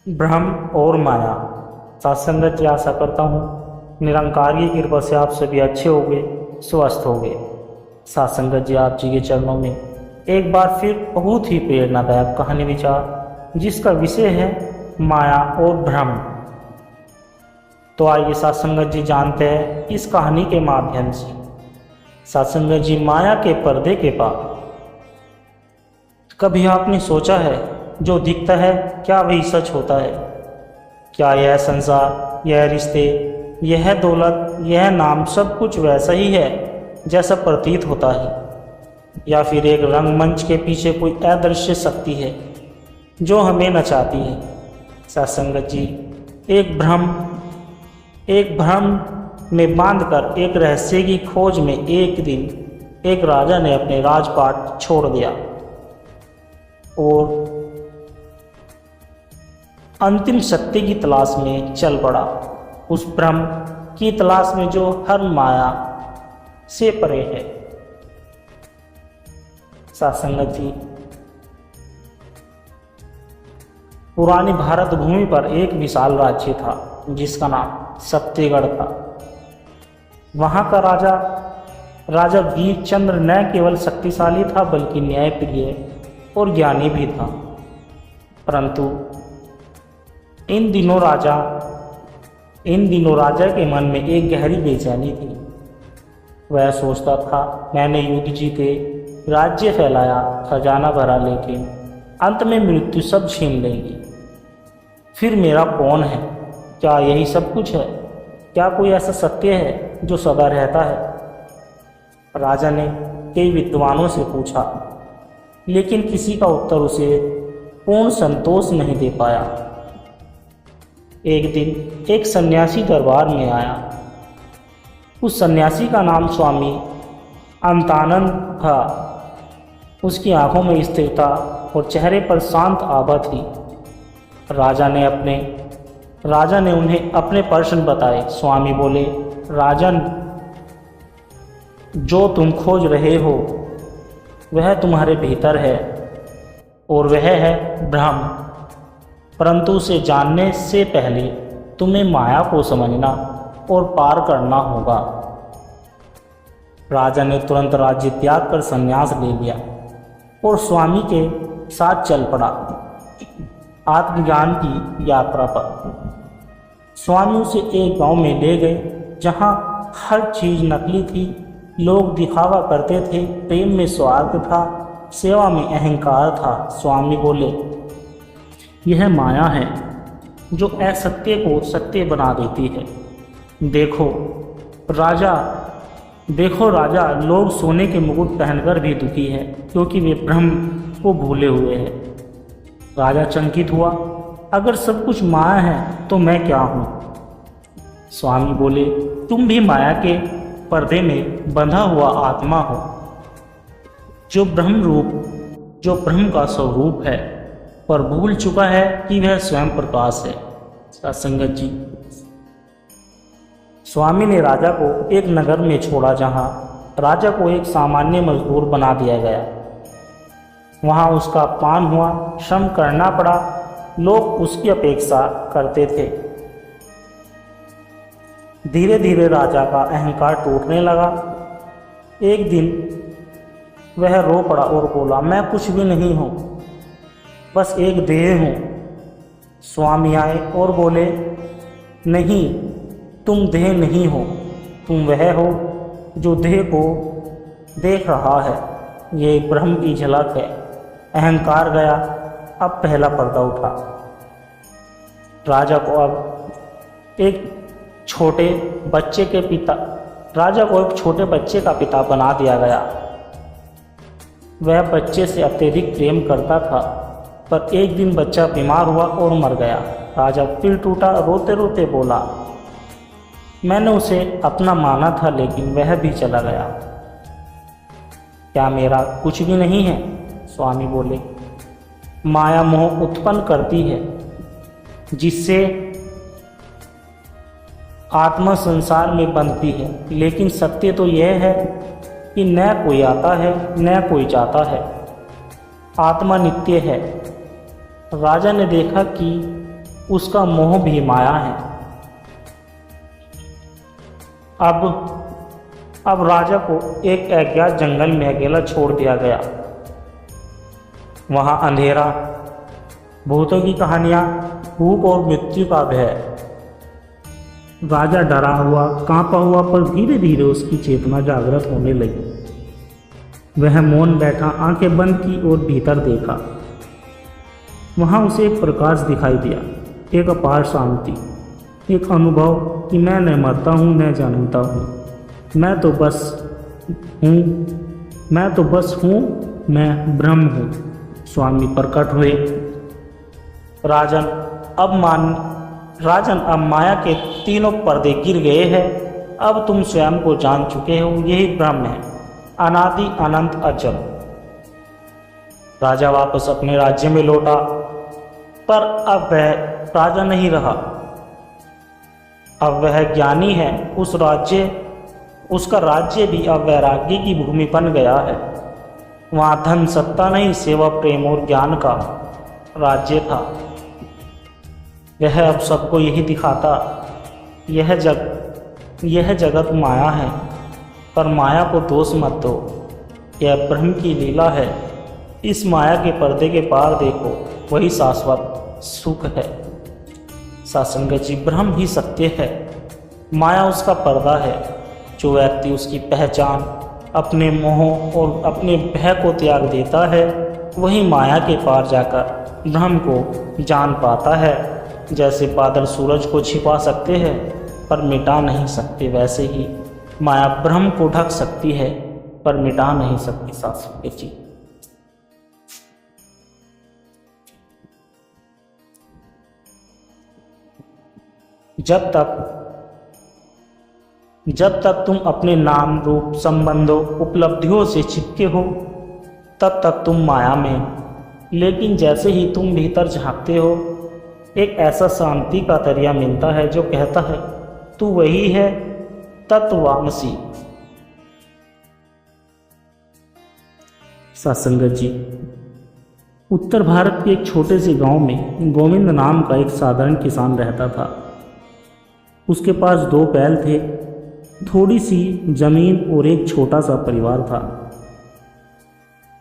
ब्रह्म और माया। सत्संगत जी, आशा करता हूँ निरंकार की कृपा से आप सभी अच्छे हो गए, स्वस्थ हो गए। सत्संगत जी, आप जी के चरणों में एक बार फिर बहुत ही प्रेरणादायक कहानी विचार, जिसका विषय है माया और ब्रह्म। तो आइए सत्संगत जी जानते हैं इस कहानी के माध्यम से। सत्संगत जी, माया के पर्दे के पार। कभी आपने सोचा है जो दिखता है क्या वही सच होता है? क्या यह संसार, यह रिश्ते, यह दौलत, यह नाम सब कुछ वैसा ही है जैसा प्रतीत होता है, या फिर एक रंगमंच के पीछे कोई अदृश्य शक्ति है जो हमें नचाती है? सत्संगत जी, एक भ्रम में बांधकर एक रहस्य की खोज में एक दिन एक राजा ने अपने राजपाट छोड़ दिया और अंतिम सत्य की तलाश में चल पड़ा। उस ब्रह्म की तलाश में जो हर माया से परे है। सत्संगत जी, पुरानी भारत भूमि पर एक विशाल राज्य था जिसका नाम सत्यगढ़ था। वहां का राजा वीरचंद्र न केवल शक्तिशाली था बल्कि न्यायप्रिय और ज्ञानी भी था। परंतु इन दिनों राजा के मन में एक गहरी बेचैनी थी। वह सोचता था, मैंने युद्ध जीते, राज्य फैलाया, खजाना भरा, लेकिन अंत में मृत्यु सब छीन लेगी। फिर मेरा कौन है? क्या यही सब कुछ है? क्या कोई ऐसा सत्य है जो सदा रहता है? राजा ने कई विद्वानों से पूछा, लेकिन किसी का उत्तर उसे पूर्ण संतोष नहीं दे पाया। एक दिन एक सन्यासी दरबार में आया। उस सन्यासी का नाम स्वामी अंतानंद था। उसकी आंखों में स्थिरता और चेहरे पर शांत आभा थी। राजा ने उन्हें अपने प्रश्न बताए। स्वामी बोले, राजन, जो तुम खोज रहे हो वह तुम्हारे भीतर है और वह है ब्रह्म। परंतु उसे जानने से पहले तुम्हें माया को समझना और पार करना होगा। राजा ने तुरंत राज्य त्याग कर संन्यास ले लिया और स्वामी के साथ चल पड़ा आत्मज्ञान की यात्रा पर। स्वामी उसे एक गांव में ले गए जहां हर चीज नकली थी। लोग दिखावा करते थे, प्रेम में स्वार्थ था, सेवा में अहंकार था। स्वामी बोले, यह माया है जो असत्य को सत्य बना देती है। देखो राजा, लोग सोने के मुकुट पहनकर भी दुखी है क्योंकि वे ब्रह्म को भूले हुए हैं। राजा चंकित हुआ, अगर सब कुछ माया है तो मैं क्या हूँ? स्वामी बोले, तुम भी माया के पर्दे में बंधा हुआ आत्मा हो, जो ब्रह्म का स्वरूप है, पर भूल चुका है कि वह स्वयं प्रकाश है। सत्संगत जी, स्वामी ने राजा को एक नगर में छोड़ा जहां राजा को एक सामान्य मजदूर बना दिया गया। वहां उसका अपमान हुआ, श्रम करना पड़ा, लोग उसकी अपेक्षा करते थे। धीरे धीरे राजा का अहंकार टूटने लगा। एक दिन वह रो पड़ा और बोला, मैं कुछ भी नहीं हूँ, बस एक देह हूँ। स्वामी आए और बोले, नहीं, तुम देह नहीं हो, तुम वह हो जो देह को देख रहा है। ये ब्रह्म की झलक है। अहंकार गया, अब पहला पर्दा उठा। राजा को एक छोटे बच्चे का पिता बना दिया गया। वह बच्चे से अत्यधिक प्रेम करता था, पर एक दिन बच्चा बीमार हुआ और मर गया। राजा फिर टूटा, रोते रोते बोला, मैंने उसे अपना माना था लेकिन वह भी चला गया। क्या मेरा कुछ भी नहीं है? स्वामी बोले, माया मोह उत्पन्न करती है जिससे आत्मा संसार में बंधती है, लेकिन सत्य तो यह है कि न कोई आता है न कोई जाता है। आत्मा नित्य है। राजा ने देखा कि उसका मोह भी माया है। अब राजा को एक अज्ञात जंगल में अकेला छोड़ दिया गया। वहाँ अंधेरा, भूतों की कहानियाँ, भूख और मृत्यु का भय। राजा डरा हुआ, कांपा हुआ, पर धीरे धीरे उसकी चेतना जागृत होने लगी। वह मौन बैठा, आंखें बंद की और भीतर देखा। वहाँ उसे एक प्रकाश दिखाई दिया, एक अपार शांति, एक अनुभव कि मैं न मरता हूँ न जन्मता हूँ, मैं तो बस हूँ, मैं ब्रह्म हूँ। स्वामी प्रकट हुए। राजन, अब माया के तीनों पर्दे गिर गए हैं। अब तुम स्वयं को जान चुके हो, यही ब्रह्म है, अनादि अनंत अचल। राजा वापस अपने राज्य में लौटा, पर अब वह राजा नहीं रहा। अब वह ज्ञानी है। उसका राज्य भी अब वैराग्य की भूमि बन गया है। वहाँ धन सत्ता नहीं, सेवा, प्रेम और ज्ञान का राज्य था। वह अब सबको यही दिखाता, यह जगत माया है, पर माया को दोष मत दो, यह ब्रह्म की लीला है। इस माया के पर्दे के पार देखो, वही शाश्वत सुख है। सत्संग जी, ब्रह्म ही सत्य है, माया उसका पर्दा है। जो व्यक्ति उसकी पहचान, अपने मोह और अपने भय को त्याग देता है, वही माया के पार जाकर ब्रह्म को जान पाता है। जैसे बादल सूरज को छिपा सकते हैं पर मिटा नहीं सकते, वैसे ही माया ब्रह्म को ढक सकती है पर मिटा नहीं सकती। सत्संग जी, जब तक तुम अपने नाम, रूप, संबंधों, उपलब्धियों से चिपके हो, तब तक तुम माया में। लेकिन जैसे ही तुम भीतर झांकते हो, एक ऐसा शांति का दरिया मिलता है जो कहता है, तू वही है, तत्वमसि। सत्संग जी, उत्तर भारत के एक छोटे से गांव में गोविंद नाम का एक साधारण किसान रहता था। उसके पास 2 बैल थे, थोड़ी सी जमीन और एक छोटा सा परिवार था।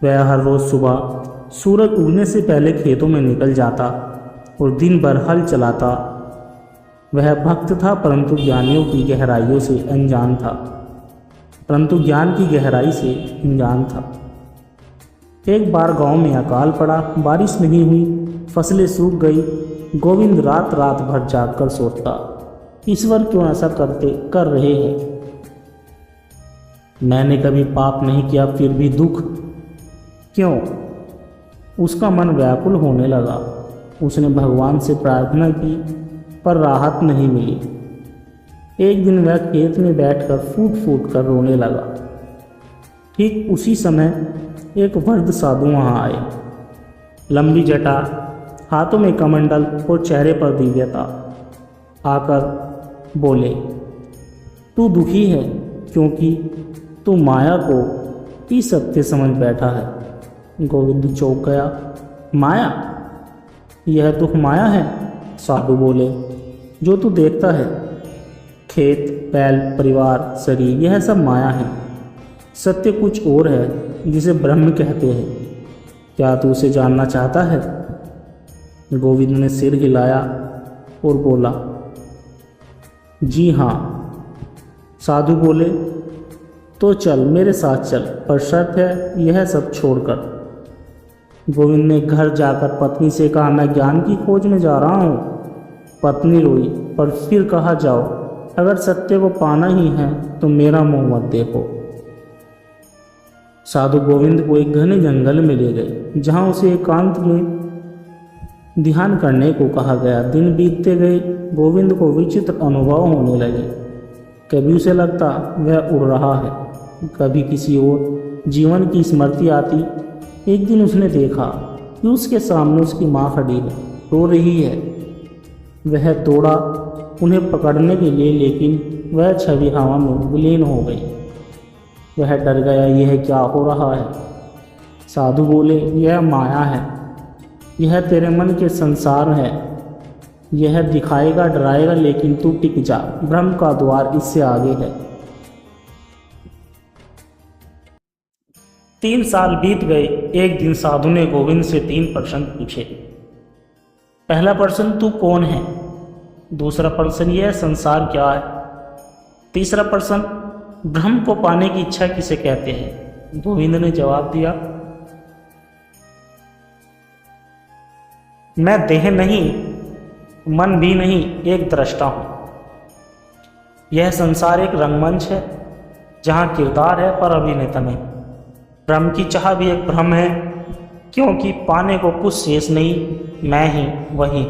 वह हर रोज सुबह सूरज उगने से पहले खेतों में निकल जाता और दिन भर हल चलाता। वह भक्त था, परंतु ज्ञानियों की गहराइयों से अनजान था, ज्ञान की गहराई से अनजान था। एक बार गांव में अकाल पड़ा, बारिश नहीं हुई, फसलें सूख गई। गोविंद रात रात भर जागकर सोचता, ईश्वर क्यों ऐसा कर रहे हैं? मैंने कभी पाप नहीं किया, फिर भी दुख क्यों? उसका मन व्याकुल होने लगा। उसने भगवान से प्रार्थना की, पर राहत नहीं मिली। एक दिन वह खेत में बैठकर फूट फूट कर रोने लगा। ठीक उसी समय एक वृद्ध साधु वहाँ आए। लंबी जटा, हाथों में कमंडल और चेहरे पर दिव्यता। आकर बोले, तू दुखी है क्योंकि तू माया को ही सत्य समझ बैठा है। गोविंद चौंक गया। माया? यह दुख माया है? साधु बोले, जो तू देखता है, खेत, बैल, परिवार, शरीर, यह सब माया है। सत्य कुछ और है जिसे ब्रह्म कहते हैं। क्या तू उसे जानना चाहता है? गोविंद ने सिर हिलाया और बोला, जी हाँ। साधु बोले, तो चल मेरे साथ चल, पर शर्त है यह सब छोड़कर। गोविंद ने घर जाकर पत्नी से कहा, मैं ज्ञान की खोज में जा रहा हूँ। पत्नी रोई, पर फिर कहा, जाओ, अगर सत्य को पाना ही है तो मेरा मुंह मत देखो। साधु गोविंद को एक घने जंगल में ले गए, जहाँ उसे एकांत में ध्यान करने को कहा गया। दिन बीतते गए, गोविंद को विचित्र अनुभव होने लगे। कभी उसे लगता वह उड़ रहा है, कभी किसी और जीवन की स्मृति आती। एक दिन उसने देखा कि उसके सामने उसकी माँ खड़ी है, रो रही है। वह दौड़ा उन्हें पकड़ने के लिए, लेकिन वह छवि हवा में विलीन हो गई। वह डर गया, यह क्या हो रहा है? साधु बोले, यह माया है, यह तेरे मन के संसार है। यह दिखाएगा डराएगा, लेकिन तू टिक जा, ब्रह्म का द्वार इससे आगे है। 3 साल बीत गए। एक दिन साधु ने गोविंद से 3 प्रश्न पूछे। पहला प्रश्न, तू कौन है? दूसरा प्रश्न, यह संसार क्या है? तीसरा प्रश्न, ब्रह्म को पाने की इच्छा किसे कहते हैं? गोविंद ने जवाब दिया, मैं देह नहीं, मन भी नहीं, एक दृष्टा हूं। यह संसार एक रंगमंच है जहां किरदार है पर अभिनेता नहीं। ब्रह्म की चाह भी एक भ्रम है, क्योंकि पाने को कुछ शेष नहीं, मैं ही वही।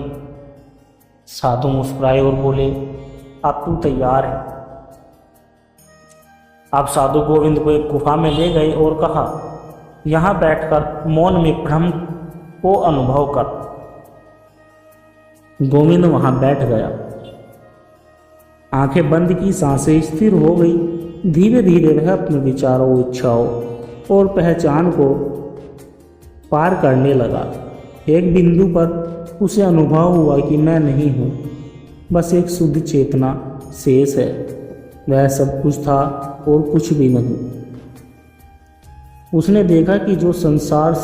साधु मुस्कुराए और बोले, अब तू तैयार है। अब साधु गोविंद को एक गुफा में ले गए और कहा, यहाँ बैठकर मौन में ब्रह्म को अनुभव कर। गोविंद वहां बैठ गया, आंखें बंद की, सांसें स्थिर हो गई। धीरे धीरे वह अपने विचारों, इच्छाओं और पहचान को पार करने लगा। एक बिंदु पर उसे अनुभव हुआ कि मैं नहीं हूँ, बस एक शुद्ध चेतना शेष है। वह सब कुछ था और कुछ भी नहीं। उसने देखा कि जो संसार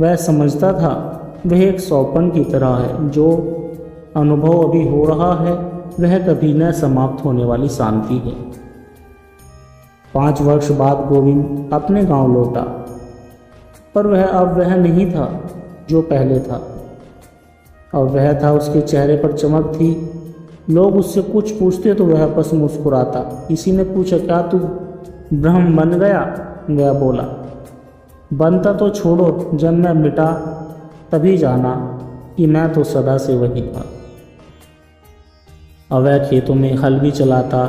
वह समझता था वह एक स्वप्न की तरह है। जो अनुभव अभी हो रहा है वह कभी न समाप्त होने वाली शांति है। 5 वर्ष बाद गोविंद अपने गांव लौटा, पर वह नहीं था जो पहले था। अब वह था, उसके चेहरे पर चमक थी। लोग उससे कुछ पूछते तो वह बस मुस्कुराता। किसी ने पूछा, क्या तू ब्रह्म बन गया? वह बोला, बनता तो छोड़ो, जब मैं मिटा तभी जाना कि मैं तो सदा से वही था। अब वह खेतों में हल भी चलाता,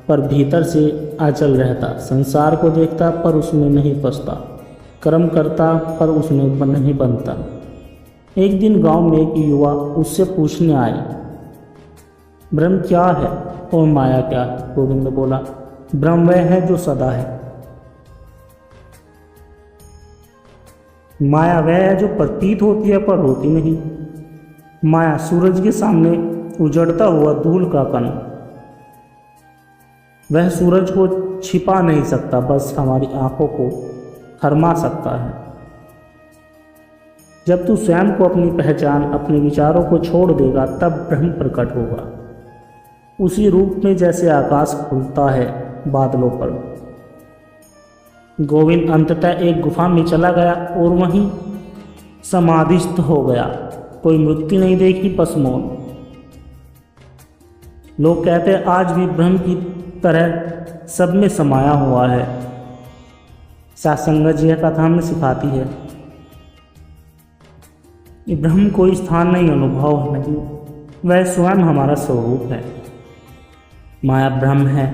पर भीतर से अचल रहता। संसार को देखता पर उसमें नहीं फंसता, कर्म करता पर उसमें नहीं बनता। एक दिन गांव में एक युवा उससे पूछने आए, ब्रह्म क्या है और माया क्या है? गोविंद ने बोला, ब्रह्म वह है जो सदा है, माया वह है जो प्रतीत होती है पर होती नहीं। माया सूरज के सामने उजड़ता हुआ धूल का कण, वह सूरज को छिपा नहीं सकता, बस हमारी आंखों को थरमा सकता है। जब तू स्वयं को, अपनी पहचान, अपने विचारों को छोड़ देगा, तब ब्रह्म प्रकट होगा, उसी रूप में जैसे आकाश खुलता है बादलों पर। गोविंद अंततः एक गुफा में चला गया और वहीं समाधिस्थ हो गया। कोई मृत्यु नहीं देखी, बस मौन। लोग कहते हैं आज भी ब्रह्म की तरह सब में समाया हुआ है। सत्संग यह कथा हमें सिखाती है कि ब्रह्म कोई स्थान नहीं, अनुभव नहीं, वह स्वयं हमारा स्वरूप है। माया ब्रह्म है,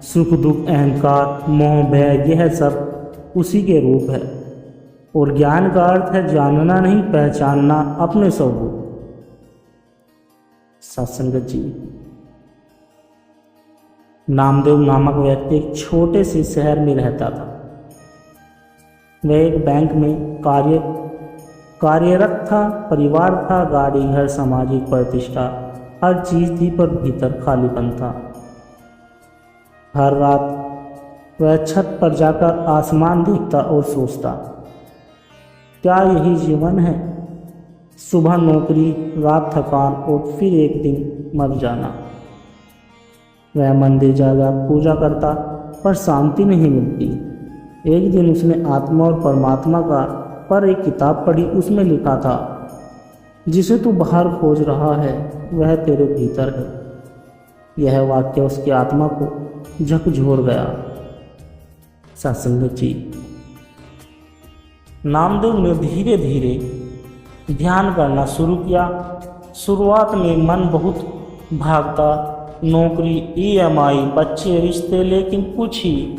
सुख दुख, अहंकार, मोह, भय, यह सब उसी के रूप है। और ज्ञान का अर्थ है जानना नहीं, पहचानना अपने स्वरूप। सत्संग जी। नामदेव नामक व्यक्ति एक छोटे से शहर में रहता था। वह एक बैंक में कार्यरत था। परिवार था, गाड़ी, घर, सामाजिक प्रतिष्ठा, हर चीज थी, पर भीतर खालीपन था। हर रात वह छत पर जाकर आसमान देखता और सोचता, क्या यही जीवन है? सुबह नौकरी, रात थकान और फिर एक दिन मर जाना। वह मंदिर जाकर पूजा करता, पर शांति नहीं मिलती। एक दिन उसने आत्मा और परमात्मा का पर एक किताब पढ़ी। उसमें लिखा था, जिसे तू बाहर खोज रहा है वह तेरे भीतर है। यह वाक्य उसकी आत्मा को झकझोर गया। सत्संग जी। नामदेव ने धीरे धीरे ध्यान करना शुरू किया। शुरुआत में मन बहुत भागता, नौकरी, EMI, बच्चे, रिश्ते, लेकिन कुछ ही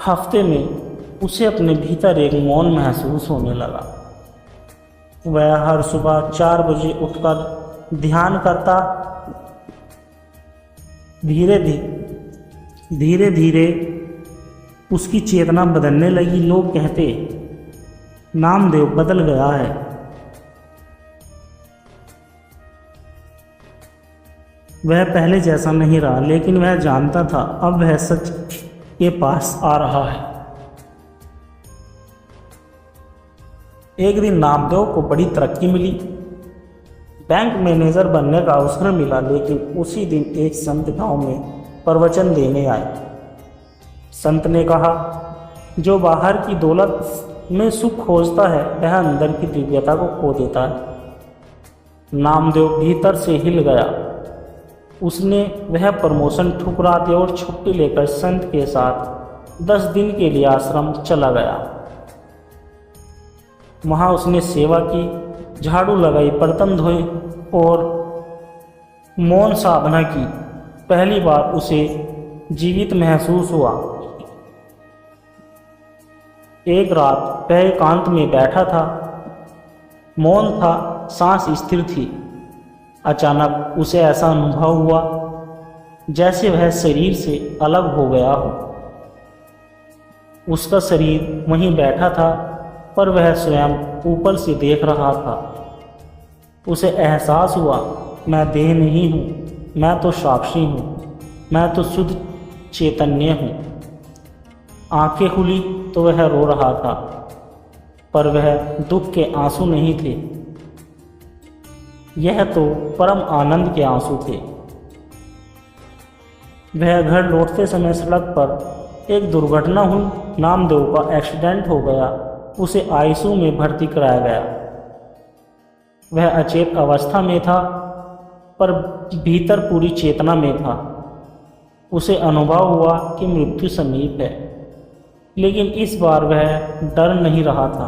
हफ्ते में उसे अपने भीतर एक मौन महसूस होने लगा। वह हर सुबह 4 बजे उठकर ध्यान करता। धीरे धीरे उसकी चेतना बदलने लगी। लोग कहते, नामदेव बदल गया है। वह पहले जैसा नहीं रहा, लेकिन वह जानता था अब वह सच के पास आ रहा है। एक दिन नामदेव को बड़ी तरक्की मिली, बैंक मैनेजर बनने का अवसर मिला। लेकिन उसी दिन एक संत गांव में प्रवचन देने आए। संत ने कहा, जो बाहर की दौलत में सुख खोजता है वह अंदर की दिव्यता को खो देता है। नामदेव भीतर से हिल गया। उसने वह प्रमोशन ठुकरा दिया और छुट्टी लेकर संत के साथ 10 दिन के लिए आश्रम चला गया। वहाँ उसने सेवा की, झाड़ू लगाई, बर्तन धोए और मौन साधना की। पहली बार उसे जीवित महसूस हुआ। एक रात वह एकांत में बैठा था, मौन था, सांस स्थिर थी। अचानक उसे ऐसा अनुभव हुआ जैसे वह शरीर से अलग हो गया हो। उसका शरीर वहीं बैठा था, पर वह स्वयं ऊपर से देख रहा था। उसे एहसास हुआ, मैं देह नहीं हूँ, मैं तो साक्षी हूँ, मैं तो शुद्ध चैतन्य हूँ। आंखें खुली तो वह रो रहा था, पर वह दुख के आंसू नहीं थे। यह तो परम आनंद के आंसू थे। वह घर लौटते समय सड़क पर एक दुर्घटना हुई। नामदेव का एक्सीडेंट हो गया। उसे आईसीयू में भर्ती कराया गया। वह अचेत अवस्था में था, पर भीतर पूरी चेतना में था। उसे अनुभव हुआ कि मृत्यु समीप है, लेकिन इस बार वह डर नहीं रहा था।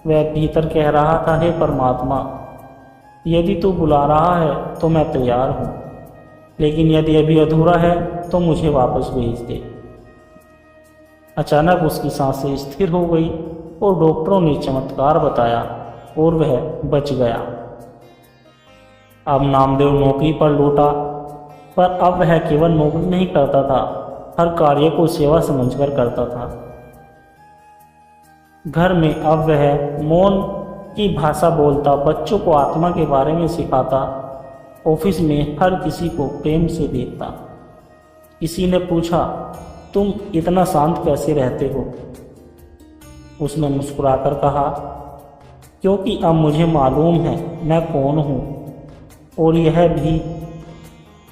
वह भीतर कह रहा था, हे परमात्मा, यदि तू बुला रहा है तो मैं तैयार हूँ, लेकिन यदि अभी अधूरा है तो मुझे वापस भेज दे। अचानक उसकी सांसें स्थिर हो गई और डॉक्टरों ने चमत्कार बताया और वह बच गया। अब नामदेव नौकरी पर लौटा, पर अब वह केवल नौकरी नहीं करता था, हर कार्य को सेवा समझकर करता था। घर में अब वह मौन की भाषा बोलता, बच्चों को आत्मा के बारे में सिखाता, ऑफिस में हर किसी को प्रेम से देखता। किसी ने पूछा, तुम इतना शांत कैसे रहते हो? उसने मुस्कुराकर कहा, क्योंकि अब मुझे मालूम है मैं कौन हूँ, और यह भी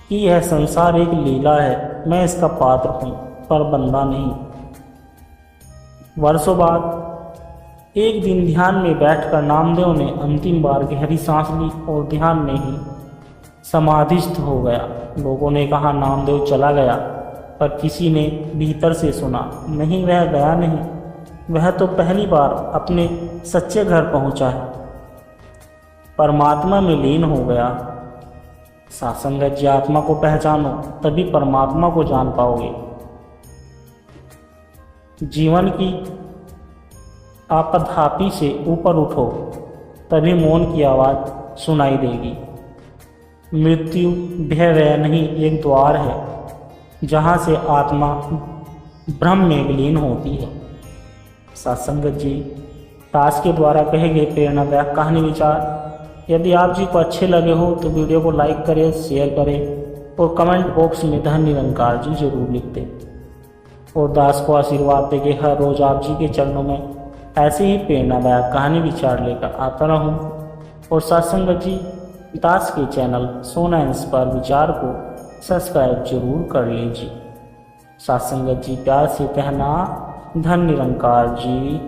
कि यह संसार एक लीला है। मैं इसका पात्र हूँ, पर बंदा नहीं। वर्षों बाद एक दिन ध्यान में बैठकर नामदेव ने अंतिम बार गहरी सांस ली और ध्यान में ही समाधिस्थ हो गया। लोगों ने कहा नामदेव चला गया, पर किसी ने भीतर से सुना, नहीं, वह गया नहीं, वह तो पहली बार अपने सच्चे घर पहुंचा है, परमात्मा में लीन हो गया। सात्संगत जी, आत्मा को पहचानो, तभी परमात्मा को जान पाओगे। जीवन की आपधापी से ऊपर उठो, तभी मौन की आवाज़ सुनाई देगी। मृत्यु भय नहीं, एक द्वार है जहाँ से आत्मा ब्रह्म में विलीन होती है। सत्संगत जी, दास के द्वारा कहे गए प्रेरणादायक कहानी विचार यदि आप जी को अच्छे लगे हो तो वीडियो को लाइक करें, शेयर करें और कमेंट बॉक्स में धन निरंकार जी जरूर लिख दें। और दास को आशीर्वाद दे के हर रोज आप जी के चरणों में ऐसे ही प्रेरणादायक कहानी विचार लेकर आता रहूं। और सत्संगत जी, दास के चैनल सोना इंस्पायर विचार को सब्सक्राइब जरूर कर लीजिए। सत्संगत जी, प्यार से कहना, धन निरंकार जी।